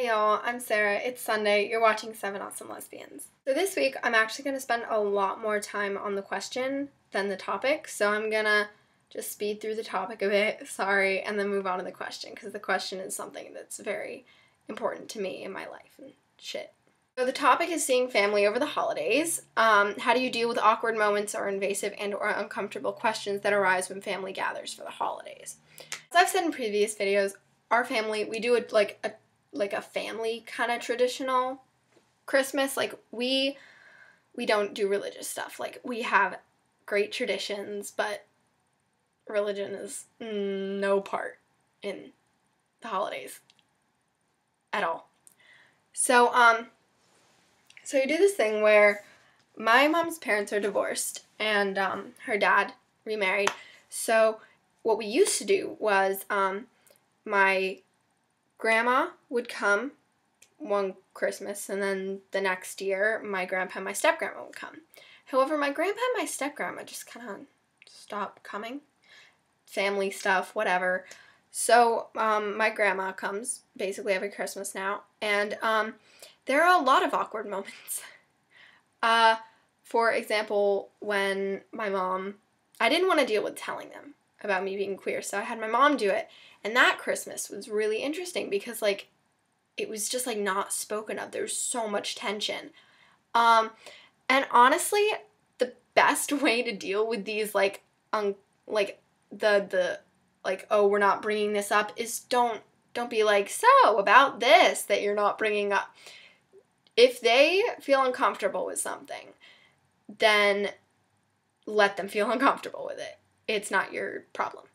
y'all, I'm Sarah, it's Sunday, you're watching 7 Awesome Lesbians. So this week, I'm actually going to spend a lot more time on the question than the topic, so I'm gonna just speed through the topic a bit, sorry, and then move on to the question, because the question is something that's very important to me in my life and shit. So the topic is seeing family over the holidays. How do you deal with awkward moments or invasive and or uncomfortable questions that arise when family gathers for the holidays? As I've said in previous videos, our family, we do it like a family kind of traditional Christmas. Like, we don't do religious stuff. Like, we have great traditions, but religion is no part in the holidays at all. So, so we do this thing where my mom's parents are divorced and her dad remarried. So what we used to do was my grandma would come one Christmas, and then the next year my grandpa and my step-grandma would come. However, my grandpa and my step-grandma just kind of stopped coming. Family stuff, whatever. So my grandma comes basically every Christmas now, and there are a lot of awkward moments. For example, when my mom, I didn't want to deal with telling them about me being queer, so I had my mom do it. And that Christmas was really interesting because, like, it was just, like, not spoken of. There was so much tension. And honestly, the best way to deal with these, like, oh, we're not bringing this up is don't be like, so, about this that you're not bringing up. If they feel uncomfortable with something, then let them feel uncomfortable with it. It's not your problem.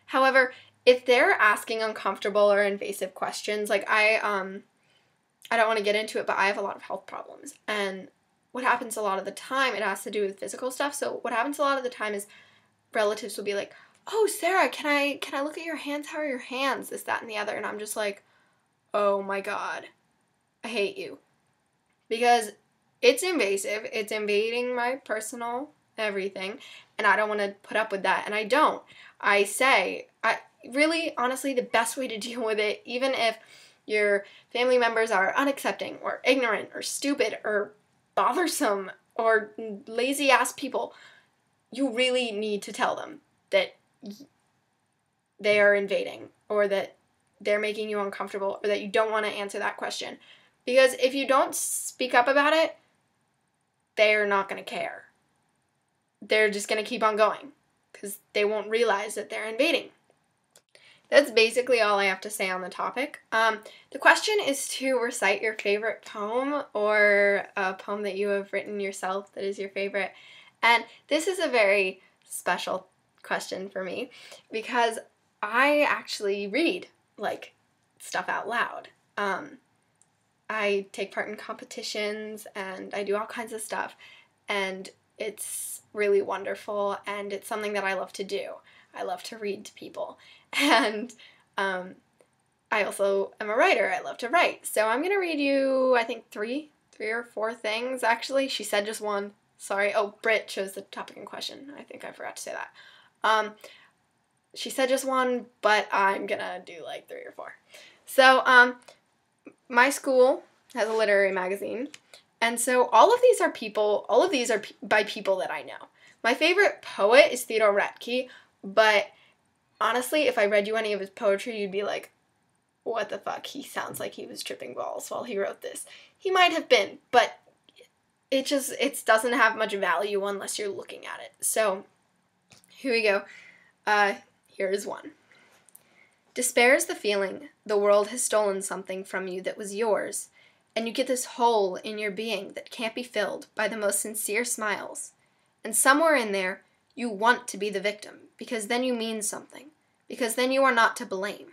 However, if they're asking uncomfortable or invasive questions, like I don't want to get into it, but I have a lot of health problems. And what happens a lot of the time, it has to do with physical stuff. So what happens a lot of the time is relatives will be like, oh, Sarah, can I look at your hands? How are your hands? This, that, and the other. And I'm just like, oh my God, I hate you. Because it's invasive. It's invading my personal everything. And I don't want to put up with that. And I don't. I say, really, honestly, the best way to deal with it, even if your family members are unaccepting or ignorant or stupid or bothersome or lazy-ass people, you really need to tell them that they are invading or that they're making you uncomfortable or that you don't want to answer that question. Because if you don't speak up about it, they're not going to care. They're just going to keep on going because they won't realize that they're invading. That's basically all I have to say on the topic. The question is to recite your favorite poem or a poem that you have written yourself that is your favorite. And this is a very special question for me because I actually read, like, stuff out loud. I take part in competitions and I do all kinds of stuff, and it's really wonderful, and it's something that I love to do. I love to read to people, and I also am a writer. I love to write. So I'm going to read you, I think, three or four things, actually. She said just one. Sorry. Oh, Britt chose the topic in question. I think I forgot to say that. She said just one, but I'm going to do like 3 or 4. So my school has a literary magazine, and so all of these are by people that I know. My favorite poet is Theodore Roethke, but honestly, if I read you any of his poetry, you'd be like, what the fuck? He sounds like he was tripping balls while he wrote this. He might have been, but it doesn't have much value unless you're looking at it. So here we go. Here is one. Despair is the feeling the world has stolen something from you that was yours, and you get this hole in your being that can't be filled by the most sincere smiles. And somewhere in there, you want to be the victim, because then you mean something, because then you are not to blame.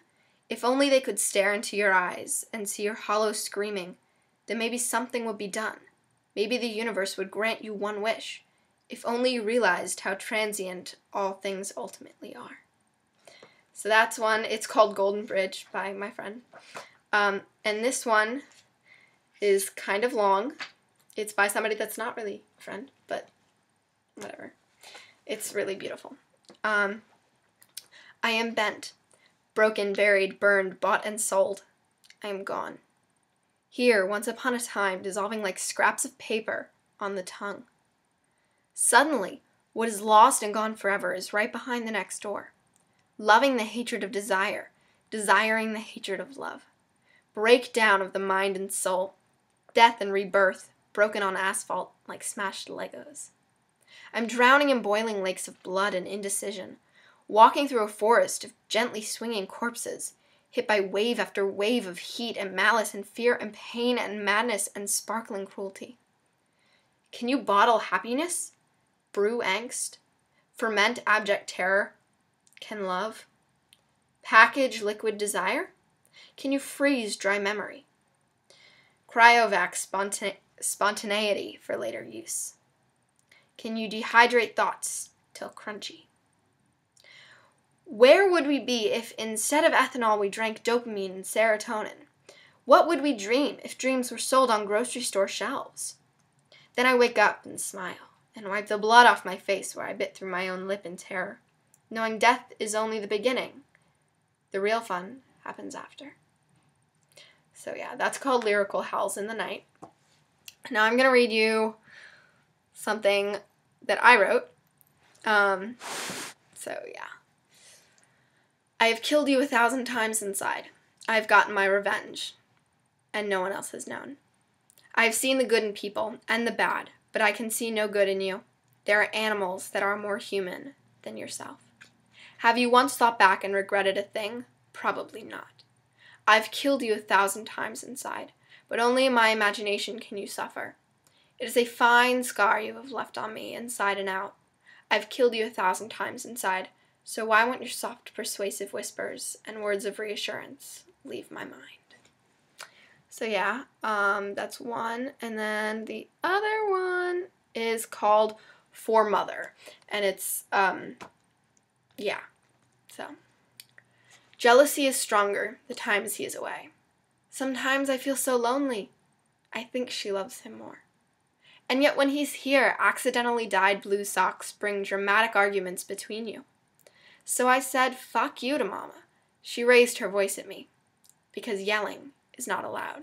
If only they could stare into your eyes and see your hollow screaming, then maybe something would be done. Maybe the universe would grant you one wish, if only you realized how transient all things ultimately are. So that's one. It's called Golden Bridge by my friend. And this one is kind of long. It's by somebody that's not really a friend, but whatever. It's really beautiful. I am bent, broken, buried, burned, bought and sold. I am gone. Here, once upon a time, dissolving like scraps of paper on the tongue. Suddenly, what is lost and gone forever is right behind the next door. Loving the hatred of desire, desiring the hatred of love. Breakdown of the mind and soul. Death and rebirth, broken on asphalt like smashed Legos. I'm drowning in boiling lakes of blood and indecision, walking through a forest of gently swinging corpses, hit by wave after wave of heat and malice and fear and pain and madness and sparkling cruelty. Can you bottle happiness? Brew angst? Ferment abject terror? Can love? Package liquid desire? Can you freeze dry memory? Cryovac spontaneity for later use? Can you dehydrate thoughts till crunchy? Where would we be if instead of ethanol we drank dopamine and serotonin? What would we dream if dreams were sold on grocery store shelves? Then I wake up and smile and wipe the blood off my face where I bit through my own lip in terror, knowing death is only the beginning. The real fun happens after. So yeah, that's called Lyrical Howls in the Night. Now I'm going to read you something that I wrote. So yeah. I have killed you 1,000 times inside. I have gotten my revenge, and no one else has known. I have seen the good in people and the bad, but I can see no good in you. There are animals that are more human than yourself. Have you once thought back and regretted a thing? Probably not. I've killed you 1,000 times inside, but only in my imagination can you suffer. It is a fine scar you have left on me, inside and out. I've killed you 1,000 times inside, so why won't your soft, persuasive whispers and words of reassurance leave my mind? So yeah, that's one. And then the other one is called For Mother. And it's, yeah. So, jealousy is stronger the times he is away. Sometimes I feel so lonely. I think she loves him more. And yet when he's here, accidentally dyed blue socks bring dramatic arguments between you. So I said, fuck you to Mama. She raised her voice at me, because yelling is not allowed.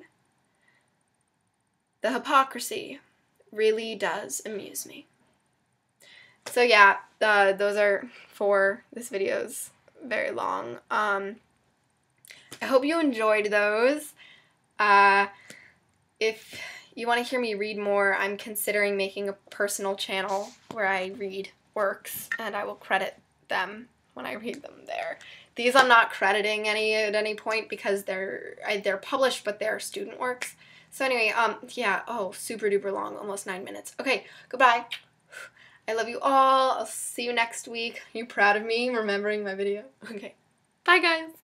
The hypocrisy really does amuse me. So yeah, those are four. This video's very long. I hope you enjoyed those. If you want to hear me read more, I'm considering making a personal channel where I read works, and I will credit them when I read them there. These I'm not crediting at any point because they're published, but they're student works. So anyway, yeah, super duper long, almost 9 minutes. Okay, goodbye. I love you all. I'll see you next week. Are you proud of me remembering my video? Okay. Bye, guys.